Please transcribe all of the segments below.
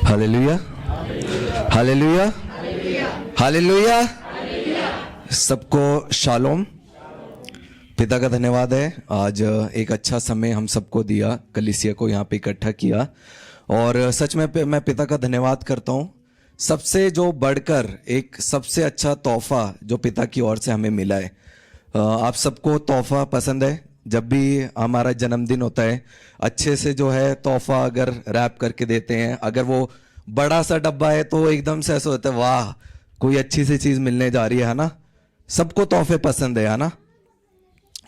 Hallelujah, hallelujah, hallelujah. सबको shalom. पिता का धन्यवाद है, आज एक अच्छा समय हम सबको दिया, कलीसिया को यहाँ पे इकट्ठा किया। और सच में मैं पिता का धन्यवाद करता हूँ। सबसे जो बढ़कर एक सबसे अच्छा तोहफा जो पिता की ओर से हमें मिला है। आप सबको तोहफा पसंद है? जब भी हमारा जन्मदिन होता है, अच्छे से जो है तोहफा अगर रैप करके देते हैं, अगर वो बड़ा सा डब्बा है तो एकदम से ऐसा होता है, वाह कोई अच्छी सी चीज मिलने जा रही है ना। सबको तोहफे पसंद है ना।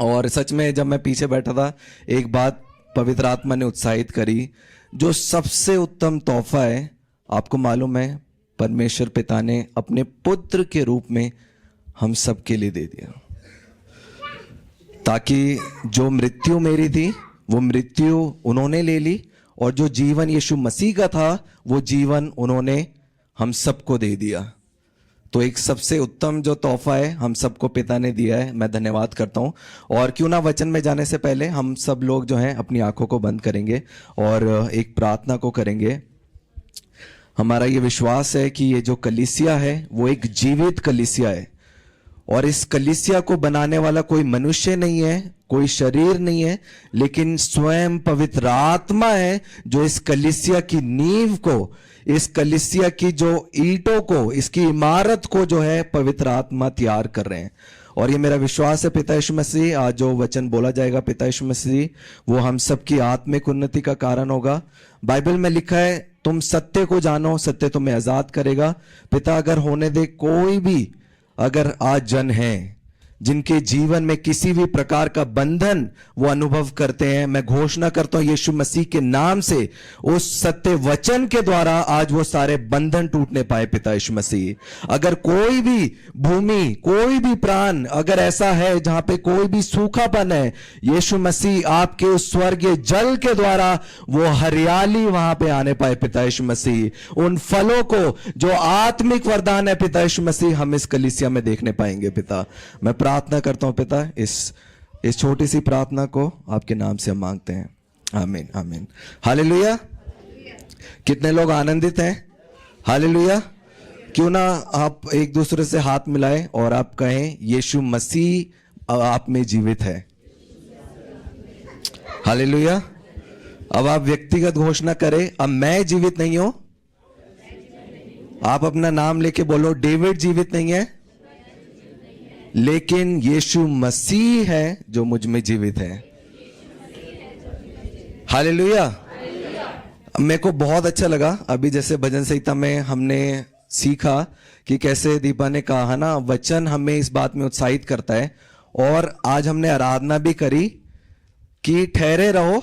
और सच में जब मैं पीछे बैठा था, एक बात पवित्र आत्मा ने उत्साहित करी, जो सबसे उत्तम तोहफा है, आपको मालूम है, परमेश्वर पिता ने अपने पुत्र के रूप में हम सबके लिए दे दिया, ताकि जो मृत्यु मेरी थी वो मृत्यु उन्होंने ले ली, और जो जीवन यीशु मसीह का था वो जीवन उन्होंने हम सबको दे दिया। तो एक सबसे उत्तम जो तोहफा है हम सबको पिता ने दिया है, मैं धन्यवाद करता हूं। और क्यों ना वचन में जाने से पहले हम सब लोग जो हैं अपनी आंखों को बंद करेंगे और एक प्रार्थना को करेंगे। हमारा ये विश्वास है कि ये जो कलीसिया है वो एक जीवित कलीसिया है, और इस कलीसिया को बनाने वाला कोई मनुष्य नहीं है, कोई शरीर नहीं है, लेकिन स्वयं पवित्र आत्मा है जो इस कलीसिया की नींव को, इस कलीसिया की जो ईंटों को, इसकी इमारत को जो है पवित्र आत्मा तैयार कर रहे हैं। और ये मेरा विश्वास है पिता यीशु मसीह, आज जो वचन बोला जाएगा पिता यीशु मसीह, वो हम सबकी आत्मिक उन्नति का कारण होगा। बाइबल में लिखा है, तुम सत्य को जानो, सत्य तुम्हें आजाद करेगा। पिता अगर होने दे कोई भी अगर आज जन हैं जिनके जीवन में किसी भी प्रकार का बंधन वो अनुभव करते हैं, मैं घोषणा करता हूं यीशु मसीह के नाम से, उस सत्य वचन के द्वारा आज वो सारे बंधन टूटने पाए पिता यीशु मसीह। अगर कोई भी भूमि, कोई भी प्राण अगर ऐसा है जहां पे कोई भी सूखापन है, यीशु मसीह आपके उस स्वर्गीय जल के द्वारा वो हरियाली वहां पे आने पाए पिता यीशु मसीह। उन फलों को जो आत्मिक वरदान है पिता यीशु मसीह, हम इस कलीसिया में देखने पाएंगे पिता। मैं प्रार्थना करता हूं पिता, इस छोटी सी प्रार्थना को आपके नाम से हम मांगते हैं, आमीन आमीन। हालेलुया। कितने लोग आनंदित हैं? हालेलुया। क्यों ना आप एक दूसरे से हाथ मिलाएं और आप कहें, यीशु मसीह आप में जीवित है। हालेलुया। अब आप व्यक्तिगत घोषणा करें, अब मैं जीवित नहीं हूं। आप अपना नाम लेके बोलो, डेविड जीवित नहीं है, लेकिन यीशु मसीह है जो मुझ में जीवित है। हालेलुया। मेरे को बहुत अच्छा लगा, अभी जैसे भजन संहिता में हमने सीखा कि कैसे दीपा ने कहा ना, वचन हमें इस बात में उत्साहित करता है। और आज हमने आराधना भी करी कि ठहरे रहो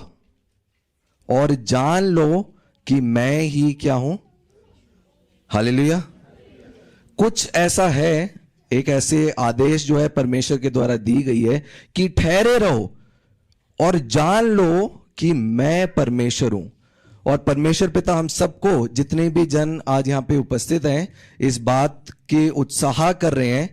और जान लो कि मैं ही क्या हूं। हालेलुया। कुछ ऐसा है, एक ऐसे आदेश जो है परमेश्वर के द्वारा दी गई है कि ठहरे रहो और जान लो कि मैं परमेश्वर हूं। और परमेश्वर पिता हम सबको, जितने भी जन आज यहां पे उपस्थित हैं, इस बात के उत्साह कर रहे हैं,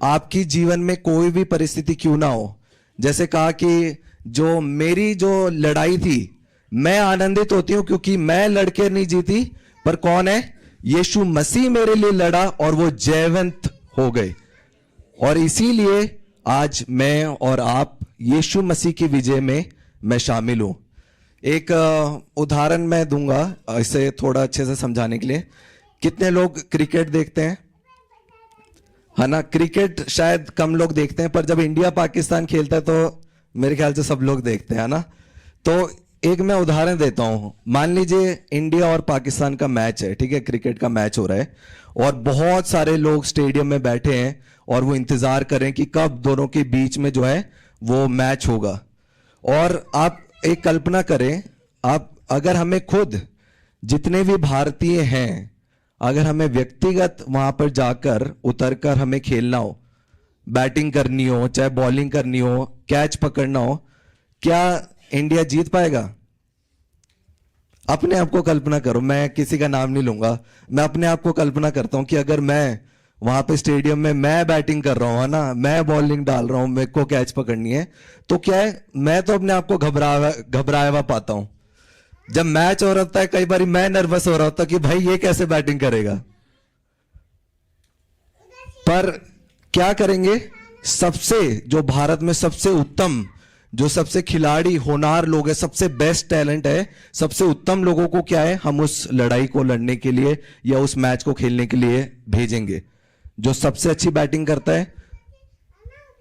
आपकी जीवन में कोई भी परिस्थिति क्यों ना हो। जैसे कहा कि जो मेरी जो लड़ाई थी, मैं आनंदित होती हूं क्योंकि मैं लड़के नहीं जीती, पर कौन है? यीशु मसीह मेरे लिए लड़ा और वो जयवंत हो गए। और इसीलिए आज मैं और आप यीशु मसीह की विजय में मैं शामिल हूं। एक उदाहरण मैं दूंगा इसे थोड़ा अच्छे से समझाने के लिए। कितने लोग क्रिकेट देखते हैं? है ना, क्रिकेट शायद कम लोग देखते हैं, पर जब इंडिया पाकिस्तान खेलता है तो मेरे ख्याल से सब लोग देखते हैं ना। तो एक मैं उदाहरण देता हूं, मान लीजिए इंडिया और पाकिस्तान का मैच है, ठीक है, क्रिकेट का मैच हो रहा है, और बहुत सारे लोग स्टेडियम में बैठे हैं और वो इंतजार कर रहे हैं कि कब दोनों के बीच में जो है वो मैच होगा। और आप एक कल्पना करें, आप अगर हमें खुद जितने भी भारतीय हैं, अगर हमें व्यक्तिगत वहां पर जाकर उतरकर हमें खेलना हो, बैटिंग करनी हो चाहे बॉलिंग करनी हो, कैच पकड़ना हो, क्या इंडिया जीत पाएगा? अपने आप को कल्पना करो, मैं किसी का नाम नहीं लूंगा, मैं अपने आप को कल्पना करता हूं कि अगर मैं वहां पे स्टेडियम में मैं बैटिंग कर रहा हूं, है ना, मैं बॉलिंग डाल रहा हूं, मेरे को कैच पकड़नी है, तो क्या है, मैं तो अपने आप को घबराया हुआ पाता हूं। जब मैच हो रहा होता है कई बार मैं नर्वस हो रहा होता कि भाई ये कैसे बैटिंग करेगा, पर क्या करेंगे, सबसे जो भारत में सबसे उत्तम, जो सबसे खिलाड़ी होनहार लोग हैं, सबसे बेस्ट टैलेंट है, सबसे उत्तम लोगों को क्या है, हम उस लड़ाई को लड़ने के लिए या उस मैच को खेलने के लिए भेजेंगे। जो सबसे अच्छी बैटिंग करता है,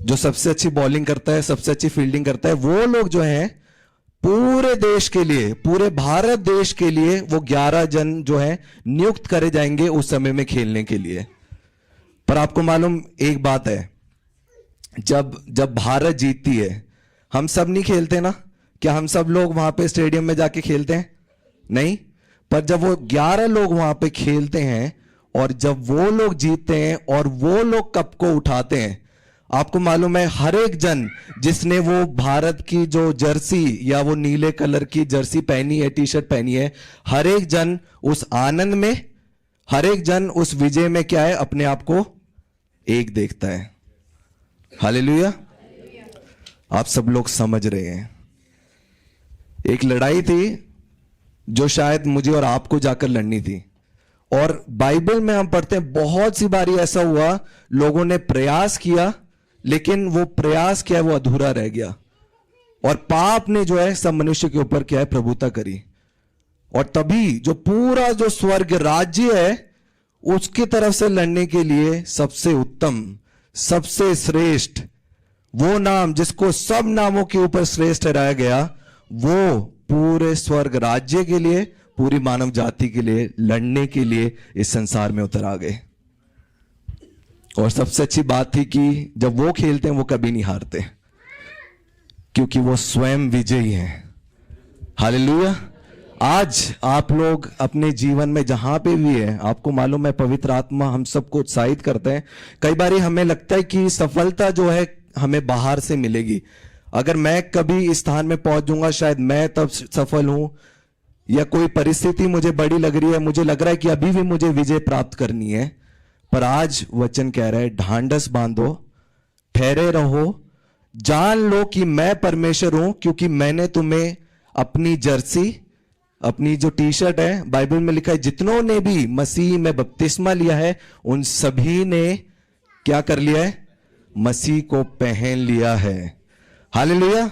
जो सबसे अच्छी बॉलिंग करता है, सबसे अच्छी फील्डिंग करता है, वो लोग जो हैं पूरे देश के लिए, पूरे भारत देश के लिए वो 11 जन जो है नियुक्त करे जाएंगे उस समय में खेलने के लिए। पर आपको मालूम एक बात है, जब भारत जीतती है, हम सब नहीं खेलते ना, क्या हम सब लोग वहां पे स्टेडियम में जाके खेलते हैं? नहीं। पर जब वो 11 लोग वहां पे खेलते हैं और जब वो लोग जीतते हैं और वो लोग कप को उठाते हैं, आपको मालूम है हर एक जन जिसने वो भारत की जो जर्सी या वो नीले कलर की जर्सी पहनी है, टी शर्ट पहनी है, हर एक जन उस आनंद में, हर एक जन उस विजय में क्या है, अपने आप को एक देखता है। हालेलुया। आप सब लोग समझ रहे हैं, एक लड़ाई थी जो शायद मुझे और आपको जाकर लड़नी थी। और बाइबल में हम पढ़ते हैं बहुत सी बारी ऐसा हुआ, लोगों ने प्रयास किया लेकिन वो प्रयास क्या है, वो अधूरा रह गया और पाप ने जो है सब मनुष्य के ऊपर क्या है, प्रभुता करी। और तभी जो पूरा जो स्वर्ग राज्य है उसकी तरफ से लड़ने के लिए सबसे उत्तम, सबसे श्रेष्ठ, वो नाम जिसको सब नामों के ऊपर श्रेष्ठ ठहराया गया, वो पूरे स्वर्ग राज्य के लिए, पूरी मानव जाति के लिए लड़ने के लिए इस संसार में उतर आ गए। और सबसे अच्छी बात थी कि जब वो खेलते हैं वो कभी नहीं हारते, क्योंकि वो स्वयं विजयी हैं। हालेलुया। आज आप लोग अपने जीवन में जहां पे भी है, आपको मालूम है पवित्र आत्मा हम सबको उत्साहित करते हैं। कई बार हमें लगता है कि सफलता जो है हमें बाहर से मिलेगी, अगर मैं कभी इस स्थान में पहुंच जाऊंगा शायद मैं तब सफल हूं, या कोई परिस्थिति मुझे बड़ी लग रही है, मुझे लग रहा है कि अभी भी मुझे विजय प्राप्त करनी है। पर आज वचन कह रहा है ढांढस बांधो, ठहरे रहो, जान लो कि मैं परमेश्वर हूं, क्योंकि मैंने तुम्हें अपनी जर्सी, अपनी जो टी शर्ट है, बाइबल में लिखा है जितनों ने भी मसीह में बपतिस्मा लिया है उन सभी ने क्या कर लिया है, मसीह को पहन लिया है। हालेलुया।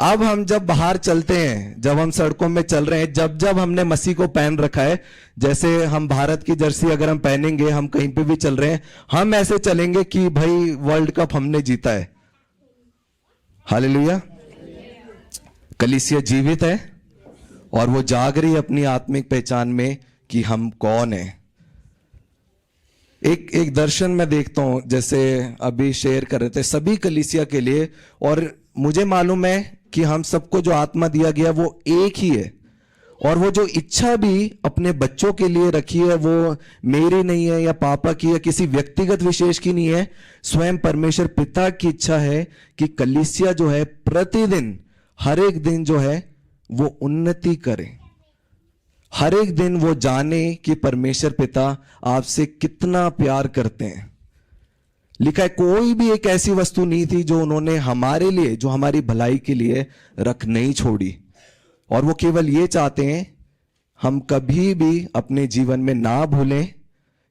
अब हम जब बाहर चलते हैं, जब हम सड़कों में चल रहे हैं, जब हमने मसीह को पहन रखा है, जैसे हम भारत की जर्सी अगर हम पहनेंगे, हम कहीं पे भी चल रहे हैं, हम ऐसे चलेंगे कि भाई वर्ल्ड कप हमने जीता है। हालेलुया। कलीसिया जीवित है और वो जाग रही है अपनी आत्मिक पहचान में कि हम कौन है। एक दर्शन में देखता हूं, जैसे अभी शेयर कर रहे थे सभी कलीसिया के लिए, और मुझे मालूम है कि हम सबको जो आत्मा दिया गया वो एक ही है, और वो जो इच्छा भी अपने बच्चों के लिए रखी है वो मेरी नहीं है या पापा की या किसी व्यक्तिगत विशेष की नहीं है, स्वयं परमेश्वर पिता की इच्छा है कि कलीसिया जो है प्रतिदिन, हर एक दिन जो है वो उन्नति करे, हर एक दिन वो जाने कि परमेश्वर पिता आपसे कितना प्यार करते हैं। लिखा है कोई भी एक ऐसी वस्तु नहीं थी जो उन्होंने हमारे लिए, जो हमारी भलाई के लिए रख नहीं छोड़ी, और वो केवल ये चाहते हैं हम कभी भी अपने जीवन में ना भूलें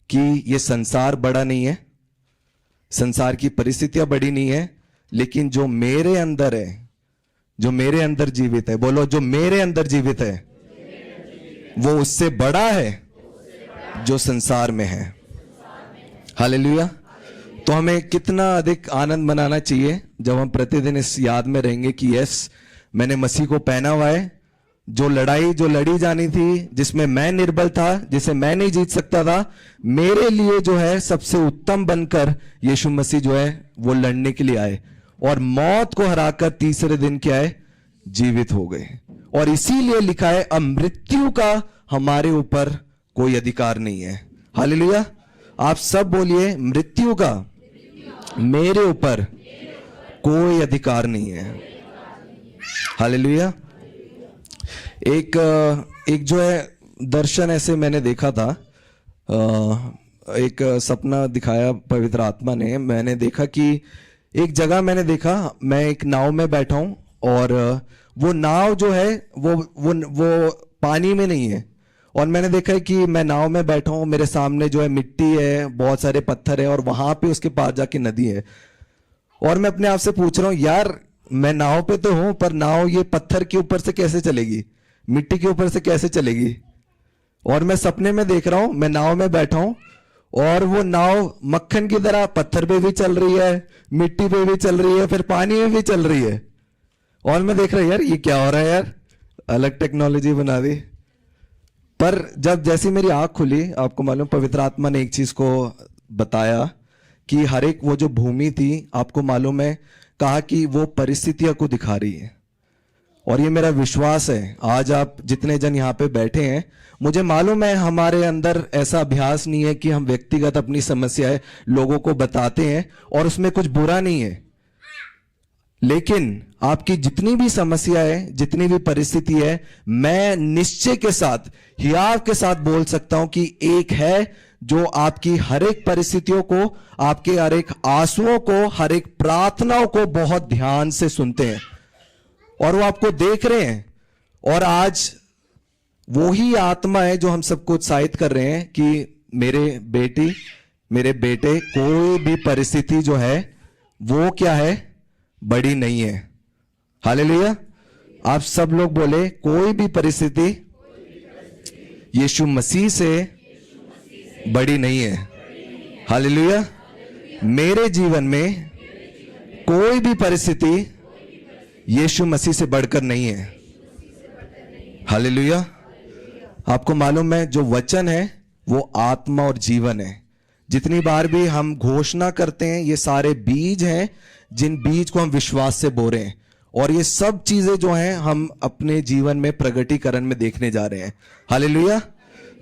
कि ये संसार बड़ा नहीं है, संसार की परिस्थितियां बड़ी नहीं है, लेकिन जो मेरे अंदर है, जो मेरे अंदर जीवित है, बोलो जो मेरे अंदर जीवित है, वो उससे बड़ा है जो संसार में है। हालेलुया। तो हमें कितना अधिक आनंद मनाना चाहिए जब हम प्रतिदिन इस याद में रहेंगे कि यस, मैंने मसीह को पहना हुआ है। जो लड़ाई जो लड़ी जानी थी, जिसमें मैं निर्बल था, जिसे मैं नहीं जीत सकता था, मेरे लिए जो है सबसे उत्तम बनकर यीशु मसीह जो है वो लड़ने के लिए आए और मौत को हराकर तीसरे दिन क्या है, जीवित हो गए। और इसीलिए लिखा है अब मृत्यु का हमारे ऊपर कोई अधिकार नहीं है। हालेलुया। आप सब बोलिए मृत्यु का मेरे ऊपर कोई अधिकार नहीं है। हालेलुया। एक जो है दर्शन ऐसे मैंने देखा था, एक सपना दिखाया पवित्र आत्मा ने। मैंने देखा कि एक जगह मैंने देखा, मैं एक नाव में बैठा हूं और वो नाव जो है वो पानी में नहीं है। और मैंने देखा है कि मैं नाव में बैठा हूं, मेरे सामने जो है मिट्टी है, बहुत सारे पत्थर है, और वहां पे उसके पास जाके नदी है। और मैं अपने आप से पूछ रहा हूं, यार मैं नाव पे तो हूं, पर नाव ये पत्थर के ऊपर से कैसे चलेगी, मिट्टी के ऊपर से कैसे चलेगी। और मैं सपने में देख रहा हूं, मैं नाव में बैठा हूं और वो नाव मक्खन की तरह पत्थर पे भी चल रही है, मिट्टी पे भी चल रही है, फिर पानी में भी चल रही है। और मैं देख रहा हूं, यार ये क्या हो रहा है यार, अलग टेक्नोलॉजी बना दी। पर जब जैसी मेरी आंख खुली, आपको मालूम पवित्र आत्मा ने एक चीज को बताया कि हर एक वो जो भूमि थी, आपको मालूम है, कहा कि वो परिस्थितियों को दिखा रही है। और ये मेरा विश्वास है, आज आप जितने जन यहाँ पे बैठे हैं, मुझे मालूम है हमारे अंदर ऐसा अभ्यास नहीं है कि हम व्यक्तिगत अपनी समस्याएं लोगों को बताते हैं, और उसमें कुछ बुरा नहीं है। लेकिन आपकी जितनी भी समस्या है, जितनी भी परिस्थिति है, मैं निश्चय के साथ, हियाव के साथ बोल सकता हूं कि एक है जो आपकी हर एक परिस्थितियों को, आपके हर एक आंसुओं को, हर एक प्रार्थनाओं को बहुत ध्यान से सुनते हैं, और वो आपको देख रहे हैं। और आज वो ही आत्मा है जो हम सबको उत्साहित कर रहे हैं कि मेरे बेटी, मेरे बेटे, कोई भी परिस्थिति जो है वो क्या है, बड़ी नहीं है। हालेलुया। आप सब लोग बोले, कोई भी परिस्थिति यीशु मसीह से बड़ी नहीं है। हालेलुया। मेरे जीवन में कोई भी परिस्थिति यीशु मसीह से बढ़कर नहीं है। हालेलुया। आपको मालूम है, जो वचन है वो आत्मा और जीवन है। जितनी बार भी हम घोषणा करते हैं, ये सारे बीज हैं जिन बीज को हम विश्वास से बो रहे हैं, और ये सब चीजें जो हैं हम अपने जीवन में प्रगटीकरण में देखने जा रहे हैं। हालेलुया।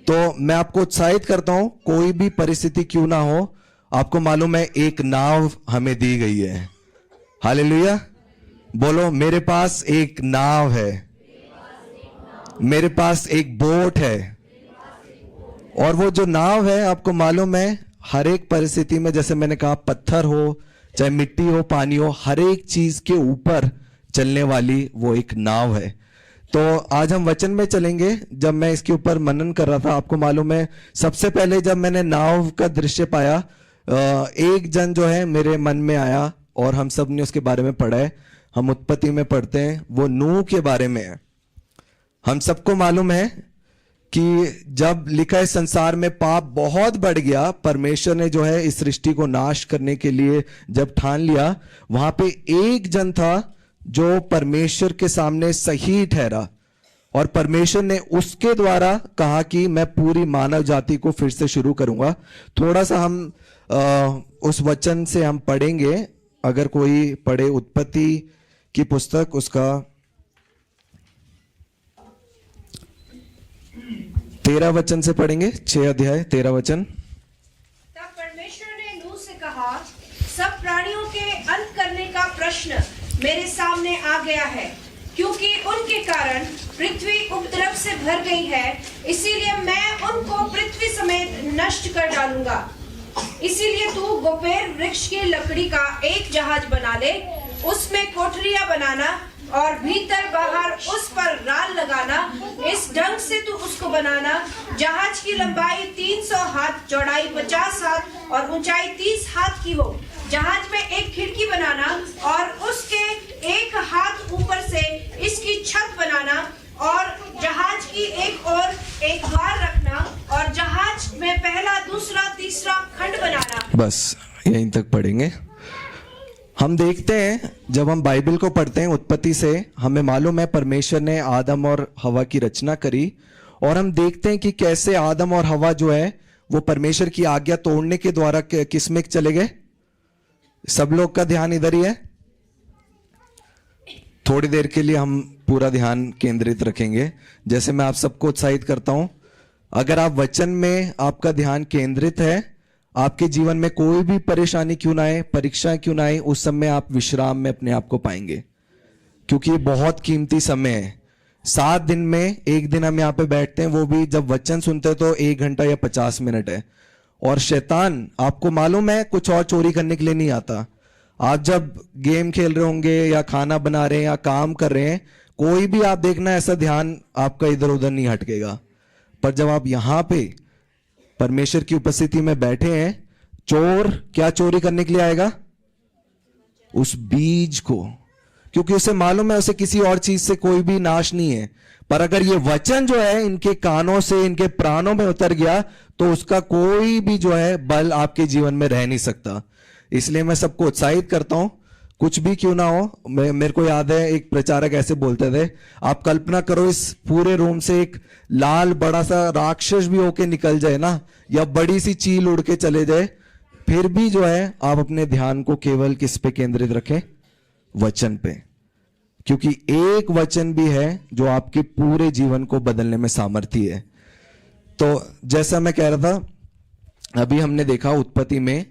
तो मैं आपको उत्साहित करता हूं, कोई भी परिस्थिति क्यों ना हो, आपको मालूम है एक नाव हमें दी गई है। हालेलुया। बोलो, मेरे पास एक नाव है, मेरे पास एक बोट है। और वो जो नाव है, आपको मालूम है, हर एक परिस्थिति में, जैसे मैंने कहा, पत्थर हो, चाहे मिट्टी हो, पानी हो, हर एक चीज के ऊपर चलने वाली वो एक नाव है। तो आज हम वचन में चलेंगे। जब मैं इसके ऊपर मनन कर रहा था, आपको मालूम है, सबसे पहले जब मैंने नाव का दृश्य पाया, एक जन जो है मेरे मन में आया, और हम सब ने उसके बारे में पढ़ा है। हम उत्पत्ति में पढ़ते हैं, वो नूह के बारे में है। हम सबको मालूम है कि जब लिखा है संसार में पाप बहुत बढ़ गया, परमेश्वर ने जो है इस सृष्टि को नाश करने के लिए जब ठान लिया, वहां पे एक जन था जो परमेश्वर के सामने सही ठहरा, और परमेश्वर ने उसके द्वारा कहा कि मैं पूरी मानव जाति को फिर से शुरू करूंगा। थोड़ा सा हम उस वचन से हम पढ़ेंगे। अगर कोई पढ़े उत्पत्ति की पुस्तक, उसका 13 वचन से पढ़ेंगे, 6 अध्याय 13 वचन। तब परमेश्वर ने नूह से कहा, सब प्राणियों के अंत करने का प्रश्न मेरे सामने आ गया है, क्योंकि उनके कारण पृथ्वी उपद्रव से भर गई है, इसीलिए मैं उनको पृथ्वी समेत नष्ट कर डालूंगा। इसीलिए तू गोपेर वृक्ष की लकड़ी का एक जहाज बना ले, उसमें कोठरियां बनाना और भीतर बाहर उस पर राल लगाना। इस ढंग से तू उसको बनाना, जहाज की लंबाई 300 हाथ, चौड़ाई 50 हाथ और ऊंचाई 30 हाथ की हो। जहाज में एक खिड़की बनाना और उसके एक हाथ ऊपर से इसकी छत बनाना, और जहाज की एक ओर एक द्वार रखना, और जहाज में पहला, दूसरा, तीसरा खंड बनाना। बस यहीं तक पढ़ेंगे। हम देखते हैं, जब हम बाइबल को पढ़ते हैं उत्पत्ति से, हमें मालूम है परमेश्वर ने आदम और हवा की रचना करी, और हम देखते हैं कि कैसे आदम और हवा जो है वो परमेश्वर की आज्ञा तोड़ने के द्वारा किसमें चले गए। सब लोग का ध्यान इधर ही है। थोड़ी देर के लिए हम पूरा ध्यान केंद्रित रखेंगे। जैसे मैं आप सबको उत्साहित करता हूं, अगर आप वचन में आपका ध्यान केंद्रित है, आपके जीवन में कोई भी परेशानी क्यों ना आए, परीक्षा क्यों ना आए, उस समय आप विश्राम में अपने आप को पाएंगे, क्योंकि ये बहुत कीमती समय है। 7 दिन में एक दिन हम यहाँ पे बैठते हैं, वो भी जब वचन सुनते हैं तो 1 घंटा या 50 मिनट है। और शैतान, आपको मालूम है, कुछ और चोरी करने के लिए नहीं आता। आप जब गेम खेल रहे होंगे या खाना बना रहे हैं या काम कर रहे हैं, कोई भी आप देखना ऐसा ध्यान आपका इधर उधर नहीं हटकेगा। पर जब आप यहां पे परमेश्वर की उपस्थिति में बैठे हैं, चोर क्या चोरी करने के लिए आएगा? उस बीज को, क्योंकि उसे मालूम है उसे किसी और चीज से कोई भी नाश नहीं है। पर अगर ये वचन जो है इनके कानों से, इनके प्राणों में उतर गया, तो उसका कोई भी जो है बल आपके जीवन में रह नहीं सकता। इसलिए मैं सबको उत्साहित करता हूं, कुछ भी क्यों ना हो। मेरे को याद है एक प्रचारक ऐसे बोलते थे, आप कल्पना करो इस पूरे रूम से एक लाल बड़ा सा राक्षस भी होके निकल जाए ना, या बड़ी सी चील उड़ के चले जाए, फिर भी जो है आप अपने ध्यान को केवल किस पे केंद्रित रखें? वचन पे। क्योंकि एक वचन भी है जो आपके पूरे जीवन को बदलने में सामर्थ्य है। तो जैसा मैं कह रहा था, अभी हमने देखा उत्पत्ति में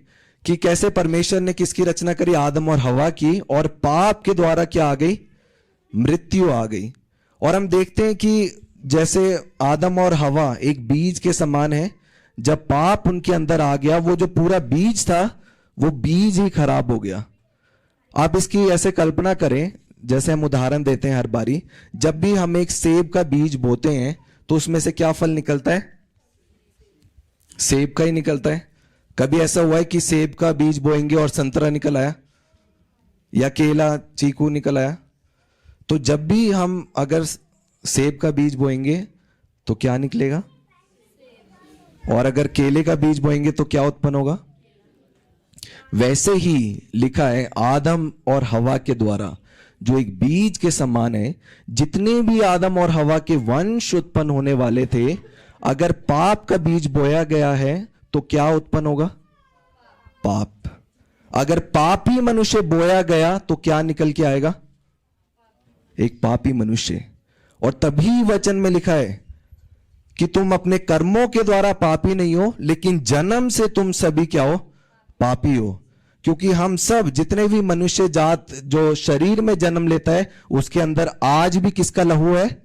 कि कैसे परमेश्वर ने किसकी रचना करी? आदम और हवा की। और पाप के द्वारा क्या आ गई? मृत्यु आ गई। और हम देखते हैं कि जैसे आदम और हवा एक बीज के समान है, जब पाप उनके अंदर आ गया, वो जो पूरा बीज था वो बीज ही खराब हो गया। आप इसकी ऐसे कल्पना करें, जैसे हम उदाहरण देते हैं हर बारी, जब भी हम एक सेब का बीज बोते हैं तो उसमें से क्या फल निकलता है? सेब का ही निकलता है। कभी ऐसा हुआ है कि सेब का बीज बोएंगे और संतरा निकल आया, या केला, चीकू निकल आया? तो जब भी हम अगर सेब का बीज बोएंगे तो क्या निकलेगा? और अगर केले का बीज बोएंगे तो क्या उत्पन्न होगा? वैसे ही लिखा है, आदम और हवा के द्वारा जो एक बीज के समान है, जितने भी आदम और हवा के वंश उत्पन्न होने वाले थे, अगर पाप का बीज बोया गया है तो क्या उत्पन्न होगा? पाप। अगर पापी मनुष्य बोया गया तो क्या निकल के आएगा? एक पापी मनुष्य। और तभी वचन में लिखा है कि तुम अपने कर्मों के द्वारा पापी नहीं हो, लेकिन जन्म से तुम सभी क्या हो? पापी हो। क्योंकि हम सब जितने भी मनुष्य जात जो शरीर में जन्म लेता है, उसके अंदर आज भी किसका लहू है?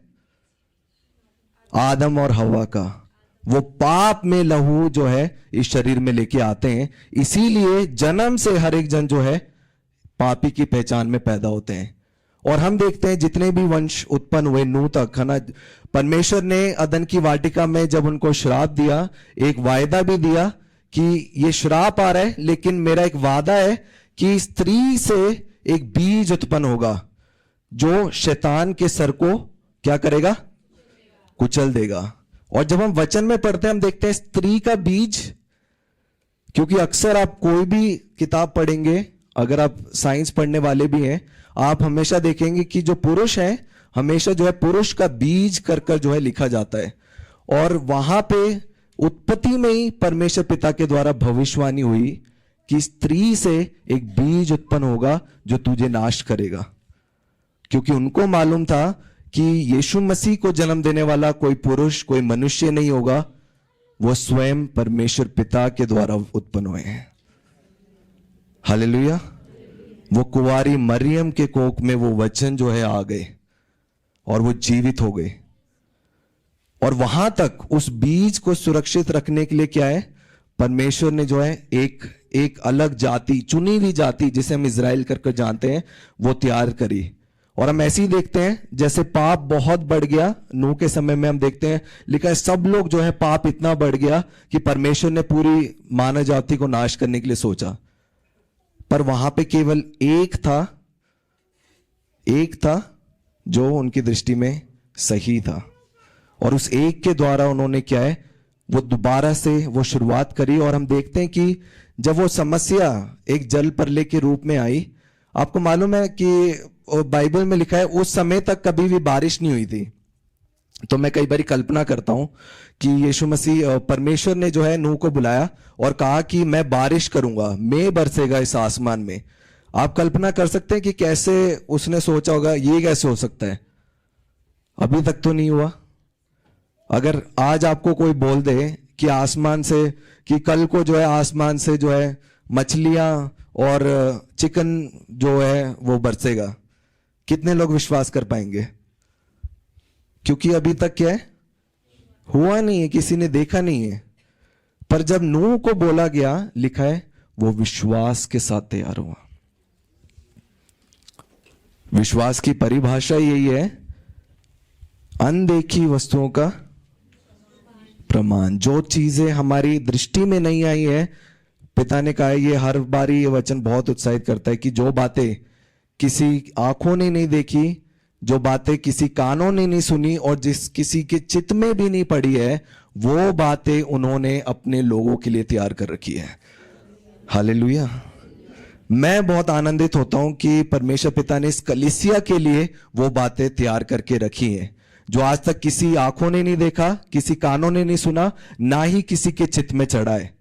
आदम और हवा का। वो पाप में लहू जो है इस शरीर में लेके आते हैं। इसीलिए जन्म से हर एक जन जो है पापी की पहचान में पैदा होते हैं। और हम देखते हैं जितने भी वंश उत्पन्न हुए नूह तक, है ना, परमेश्वर ने अदन की वाटिका में जब उनको श्राप दिया, एक वायदा भी दिया कि ये श्राप आ रहा है, लेकिन मेरा एक वादा है कि स्त्री से एक बीज उत्पन्न होगा जो शैतान के सर को क्या करेगा? कुचल देगा। और जब हम वचन में पढ़ते हैं, हम देखते हैं स्त्री का बीज, क्योंकि अक्सर आप कोई भी किताब पढ़ेंगे, अगर आप साइंस पढ़ने वाले भी हैं, आप हमेशा देखेंगे कि जो पुरुष है, हमेशा जो है पुरुष का बीज कर कर जो है लिखा जाता है। और वहां पे उत्पत्ति में ही परमेश्वर पिता के द्वारा भविष्यवाणी हुई कि स्त्री से एक बीज उत्पन्न होगा जो तुझे नाश करेगा। क्योंकि उनको मालूम था कि यीशु मसीह को जन्म देने वाला कोई पुरुष, कोई मनुष्य नहीं होगा, वो स्वयं परमेश्वर पिता के द्वारा उत्पन्न हुए हैं। हालेलुया। वो कुंवारी मरियम के कोख में वो वचन जो है आ गए और वो जीवित हो गए। और वहां तक उस बीज को सुरक्षित रखने के लिए क्या है? परमेश्वर ने जो है एक अलग जाति, चुनी हुई जाति जिसे हम इजराइल करके जानते हैं, वो तैयार करी। और हम ऐसे ही देखते हैं, जैसे पाप बहुत बढ़ गया नूह के समय में, हम देखते हैं लिखा है सब लोग जो है पाप इतना बढ़ गया कि परमेश्वर ने पूरी मानव जाति को नाश करने के लिए सोचा। पर वहां पे केवल एक था जो उनकी दृष्टि में सही था। और उस एक के द्वारा उन्होंने क्या है? वो दोबारा से वो शुरुआत करी। और हम देखते हैं कि जब वो समस्या एक जल प्रलय के रूप में आई, आपको मालूम है कि बाइबल में लिखा है उस समय तक कभी भी बारिश नहीं हुई थी। तो मैं कई बार कल्पना करता हूं कि यीशु मसीह, परमेश्वर ने जो है नूह को बुलाया और कहा कि मैं बारिश करूंगा, मैं बरसेगा इस आसमान में। आप कल्पना कर सकते हैं कि कैसे उसने सोचा होगा, ये कैसे हो सकता है? अभी तक तो नहीं हुआ। अगर आज आपको कोई बोल दे कि आसमान से, कि कल को जो है आसमान से जो है मछलियां और चिकन जो है वो बरसेगा, कितने लोग विश्वास कर पाएंगे? क्योंकि अभी तक क्या है? हुआ नहीं है, किसी ने देखा नहीं है। पर जब नूह को बोला गया, लिखा है वो विश्वास के साथ तैयार हुआ। विश्वास की परिभाषा यही है, अनदेखी वस्तुओं का प्रमाण। जो चीजें हमारी दृष्टि में नहीं आई है, पिता ने कहा है, ये हर बारी ये वचन बहुत उत्साहित करता है कि जो बातें किसी आंखों ने नहीं देखी, जो बातें किसी कानों ने नहीं सुनी और जिस किसी के चित्त में भी नहीं पड़ी है, वो बातें उन्होंने अपने लोगों के लिए तैयार कर रखी है। हालेलुया। मैं बहुत आनंदित होता हूं कि परमेश्वर पिता ने इस कलीसिया के लिए वो बातें तैयार करके रखी हैं, जो आज तक किसी आंखों ने नहीं देखा, किसी कानों ने नहीं सुना, ना ही किसी के चित्त में चढ़ा है।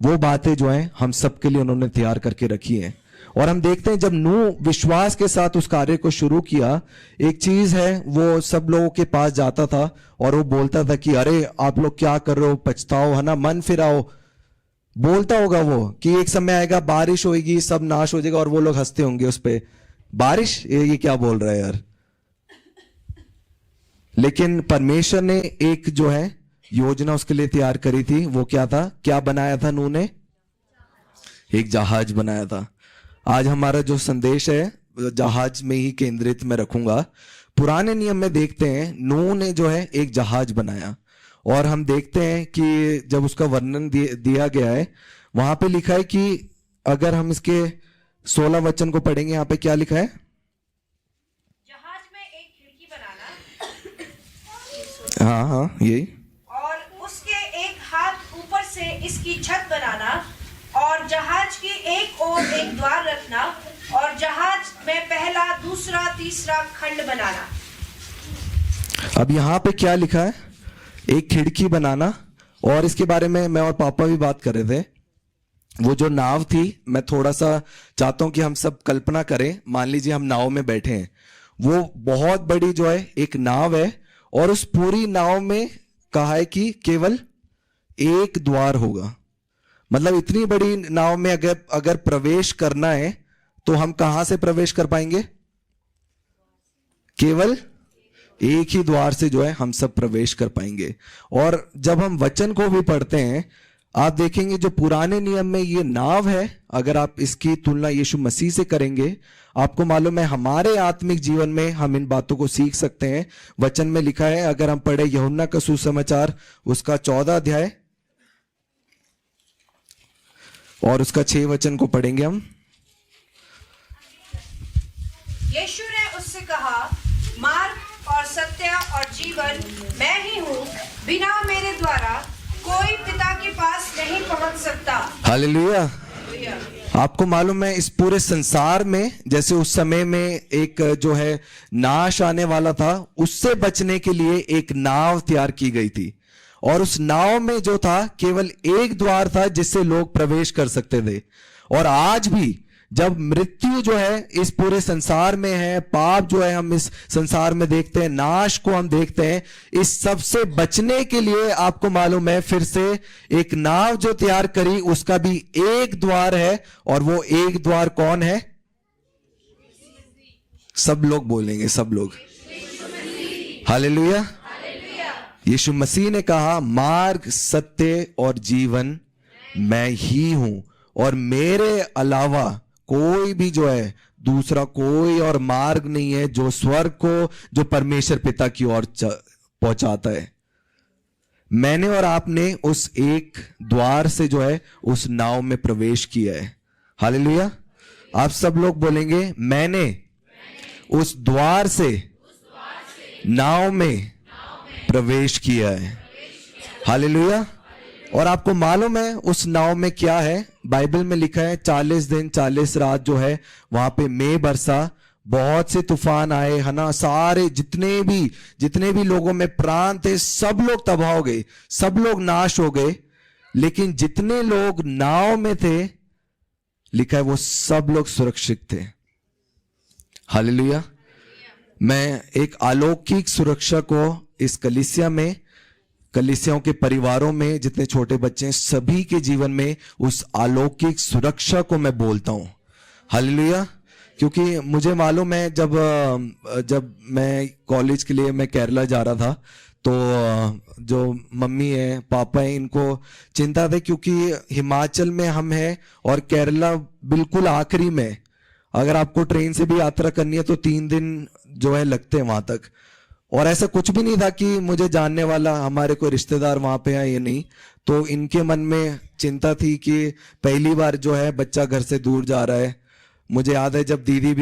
वो बातें जो हैं हम सबके लिए उन्होंने तैयार करके रखी हैं। और हम देखते हैं जब नूह विश्वास के साथ उस कार्य को शुरू किया, एक चीज है, वो सब लोगों के पास जाता था और वो बोलता था कि अरे आप लोग क्या कर रहे हो, पछताओ, है ना, मन फिराओ। बोलता होगा वो कि एक समय आएगा, बारिश होगी, सब नाश हो जाएगा, और वो लोग हंसते होंगे उस पे, बारिश, ये क्या बोल रहा है यार। लेकिन परमेश्वर ने एक जो है योजना उसके लिए तैयार करी थी। वो क्या था, क्या बनाया था नूह ने? एक जहाज बनाया था। आज हमारा जो संदेश है जहाज में ही केंद्रित मैं रखूंगा। पुराने नियम में देखते हैं नूह ने जो है एक जहाज बनाया, और हम देखते हैं कि जब उसका वर्णन दिया गया है, वहां पे लिखा है कि अगर हम इसके 16 वचन को पढ़ेंगे, यहां पे क्या लिखा है? जहाज में एक खिड़की बनाना, हाँ यही, और उसके एक हाथ ऊपर से इसकी छत बनाना, और जहाज की एक ओर एक द्वार रखना, और जहाज में पहला, दूसरा, तीसरा खंड बनाना। अब यहाँ पे क्या लिखा है? एक खिड़की बनाना। और इसके बारे में मैं और पापा भी बात कर रहे थे। वो जो नाव थी, मैं थोड़ा सा चाहता हूं कि हम सब कल्पना करें। मान लीजिए हम नाव में बैठे हैं, वो बहुत बड़ी जो है एक नाव है, और उस पूरी नाव में कहा है कि केवल एक द्वार होगा। मतलब इतनी बड़ी नाव में अगर प्रवेश करना है तो हम कहां से प्रवेश कर पाएंगे? केवल एक ही द्वार से जो है हम सब प्रवेश कर पाएंगे। और जब हम वचन को भी पढ़ते हैं, आप देखेंगे जो पुराने नियम में ये नाव है, अगर आप इसकी तुलना यीशु मसीह से करेंगे, आपको मालूम है हमारे आत्मिक जीवन में हम इन बातों को सीख सकते हैं। वचन में लिखा है, अगर हम पढ़े यूहन्ना का सुसमाचार उसका 14 अध्याय और उसका 6 वचन को पढ़ेंगे हम। यीशु ने उससे कहा, मार्ग और सत्य और जीवन मैं ही हूँ, बिना मेरे द्वारा कोई पिता के पास नहीं पहुंच सकता। हालेलुया। आपको मालूम है इस पूरे संसार में, जैसे उस समय में एक जो है नाश आने वाला था, उससे बचने के लिए एक नाव तैयार की गई थी, और उस नाव में जो था केवल एक द्वार था जिससे लोग प्रवेश कर सकते थे। और आज भी जब मृत्यु जो है इस पूरे संसार में है, पाप जो है हम इस संसार में देखते हैं, नाश को हम देखते हैं, इस सब से बचने के लिए आपको मालूम है फिर से एक नाव जो तैयार करी, उसका भी एक द्वार है। और वो एक द्वार कौन है? सब लोग बोलेंगे, सब लोग हालेलुया। यीशु मसीह ने कहा, मार्ग, सत्य और जीवन मैं ही हूं, और मेरे अलावा कोई भी जो है दूसरा कोई और मार्ग नहीं है जो स्वर्ग को, जो परमेश्वर पिता की ओर पहुंचाता है। मैंने और आपने उस एक द्वार से जो है उस नाव में प्रवेश किया है। हालेलुया। आप सब लोग बोलेंगे, मैंने उस द्वार से नाव में प्रवेश किया है। हालेलुया। और आपको मालूम है उस नाव में क्या है? बाइबल में लिखा है 40 दिन 40 रात जो है वहां पे मेघ बरसा, बहुत से तूफान आए, है ना, सारे जितने भी लोगों में प्राण थे सब लोग तबाह हो गए, सब लोग नाश हो गए। लेकिन जितने लोग नाव में थे, लिखा है वो सब लोग सुरक्षित थे। हालेलुया। मैं एक अलौकिक सुरक्षा को इस कलीसिया में, कलीसियाओं के परिवारों में जितने छोटे बच्चे हैं सभी के जीवन में उस अलौकिक सुरक्षा को मैं बोलता हूं। हालेलुया। क्योंकि मुझे मालूम है जब मैं कॉलेज के लिए मैं केरला जा रहा था, तो जो मम्मी है, पापा है, इनको चिंता थी क्योंकि हिमाचल में हम हैं और केरला बिल्कुल आखिरी में। अगर आपको ट्रेन से भी यात्रा करनी है तो 3 दिन जो है लगते हैं वहां तक। और ऐसा कुछ भी नहीं था कि मुझे जानने वाला हमारे कोई रिश्तेदार वहां पे है, ये नहीं। तो इनके मन में चिंता थी कि पहली बार जो है बच्चा घर से दूर जा रहा है। मुझे याद है जब दीदी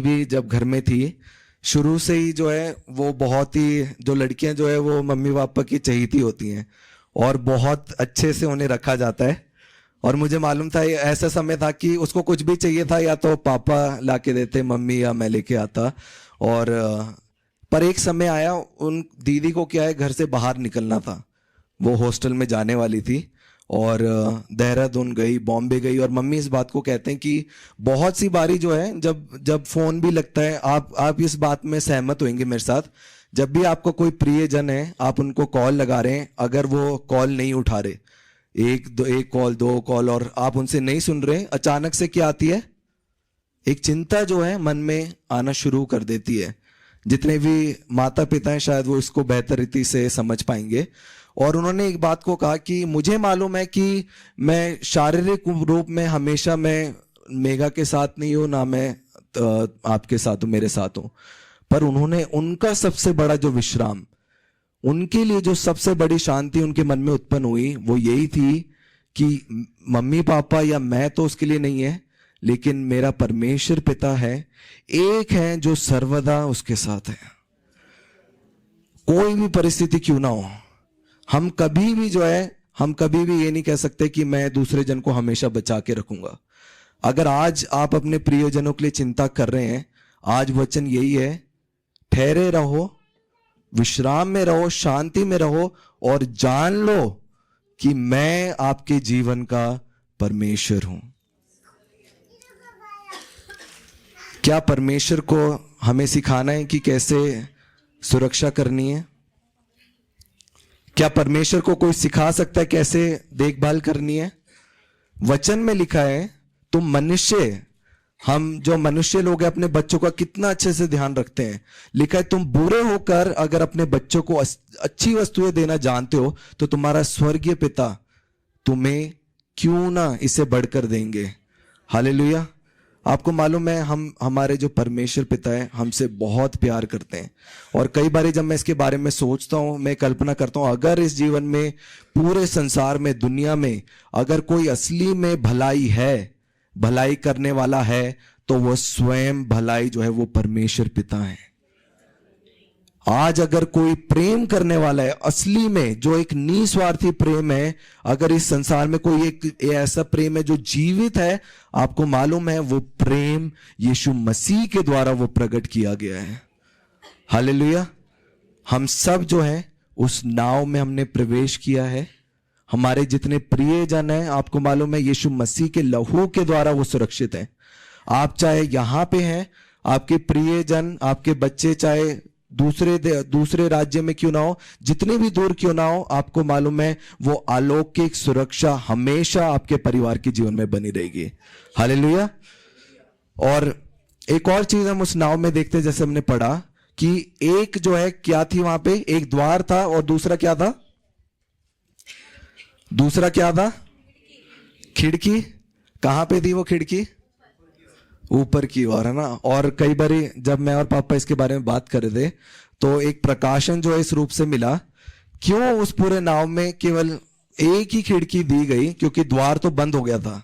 भी जब घर में थी, शुरू से ही जो है वो बहुत ही, जो लड़कियां जो है वो मम्मी पापा की चहेती होती हैं और बहुत अच्छे से उन्हें रखा जाता है। और मुझे मालूम था ये ऐसा समय था कि उसको कुछ भी चाहिए था या तो पापा लाके देते, मम्मी, या मैं लेके आता। और पर एक समय आया, उन दीदी को क्या है घर से बाहर निकलना था, वो हॉस्टल में जाने वाली थी और देहरादून गई, बॉम्बे गई। और मम्मी इस बात को कहते हैं कि बहुत सी बारी जो है जब फोन भी लगता है, आप इस बात में सहमत होंगे मेरे साथ, जब भी आपको कोई प्रियजन है, आप उनको कॉल लगा रहे हैं, अगर वो कॉल नहीं उठा रहे, एक कॉल, 2 कॉल, और आप उनसे नहीं सुन रहे, अचानक से क्या आती है, एक चिंता जो है मन में आना शुरू कर देती है। जितने भी माता पिता हैं शायद वो इसको बेहतर रीति से समझ पाएंगे। और उन्होंने एक बात को कहा कि मुझे मालूम है कि मैं शारीरिक रूप में हमेशा मैं मेघा के साथ नहीं हूं, ना मैं आपके साथ हूं, मेरे साथ हूं, पर उन्होंने उनका सबसे बड़ा जो विश्राम, उनके लिए जो सबसे बड़ी शांति उनके मन में उत्पन्न हुई वो यही थी कि मम्मी पापा या मैं तो उसके लिए नहीं है, लेकिन मेरा परमेश्वर पिता है, एक है जो सर्वदा उसके साथ है। कोई भी परिस्थिति क्यों ना हो, हम कभी भी ये नहीं कह सकते कि मैं दूसरे जन को हमेशा बचा के रखूंगा। अगर आज आप अपने प्रियजनों के लिए चिंता कर रहे हैं, आज वचन यही है, ठहरे रहो, विश्राम में रहो, शांति में रहो और जान लो कि मैं आपके जीवन का परमेश्वर हूं। क्या परमेश्वर को हमें सिखाना है कि कैसे सुरक्षा करनी है? क्या परमेश्वर को कोई सिखा सकता है कैसे देखभाल करनी है? वचन में लिखा है, तुम मनुष्य, हम जो मनुष्य लोग हैं अपने बच्चों का कितना अच्छे से ध्यान रखते हैं। लिखा है, तुम बुरे होकर अगर अपने बच्चों को अच्छी वस्तुएं देना जानते हो तो तुम्हारा स्वर्गीय पिता तुम्हें क्यों ना इसे बढ़कर देंगे। हालेलुया। आपको मालूम है हमारे जो परमेश्वर पिता है हमसे बहुत प्यार करते हैं। और कई बार जब मैं इसके बारे में सोचता हूं, मैं कल्पना करता हूं, अगर इस जीवन में, पूरे संसार में, दुनिया में अगर कोई असली में भलाई करने वाला है तो वो स्वयं भलाई जो है वो परमेश्वर पिता है। आज अगर कोई प्रेम करने वाला है असली में, जो एक निस्वार्थी प्रेम है, अगर इस संसार में कोई एक ऐसा प्रेम है जो जीवित है, आपको मालूम है वो प्रेम यीशु मसीह के द्वारा वो प्रकट किया गया है। हालेलुया। हम सब जो है उस नाव में हमने प्रवेश किया है। हमारे जितने प्रियजन हैं, आपको मालूम है यीशु मसीह के लहू के द्वारा वो सुरक्षित हैं। आप चाहे यहां पे हैं, आपके प्रियजन, आपके बच्चे चाहे दूसरे राज्य में क्यों ना हो, जितने भी दूर क्यों ना हो, आपको मालूम है वो अलौकिक सुरक्षा हमेशा आपके परिवार के जीवन में बनी रहेगी। हालेलुया। और एक और चीज हम उस नाव में देखते हैं, जैसे हमने पढ़ा कि एक जो है क्या थी वहां पे, एक द्वार था और दूसरा क्या था, खिड़की। कहां पे थी वो खिड़की? ऊपर की ओर, है ना। और कई बार जब मैं और पापा इसके बारे में बात कर रहे थे तो एक प्रकाशन जो है इस रूप से मिला, क्यों उस पूरे नाव में केवल एक ही खिड़की दी गई, क्योंकि द्वार तो बंद हो गया था,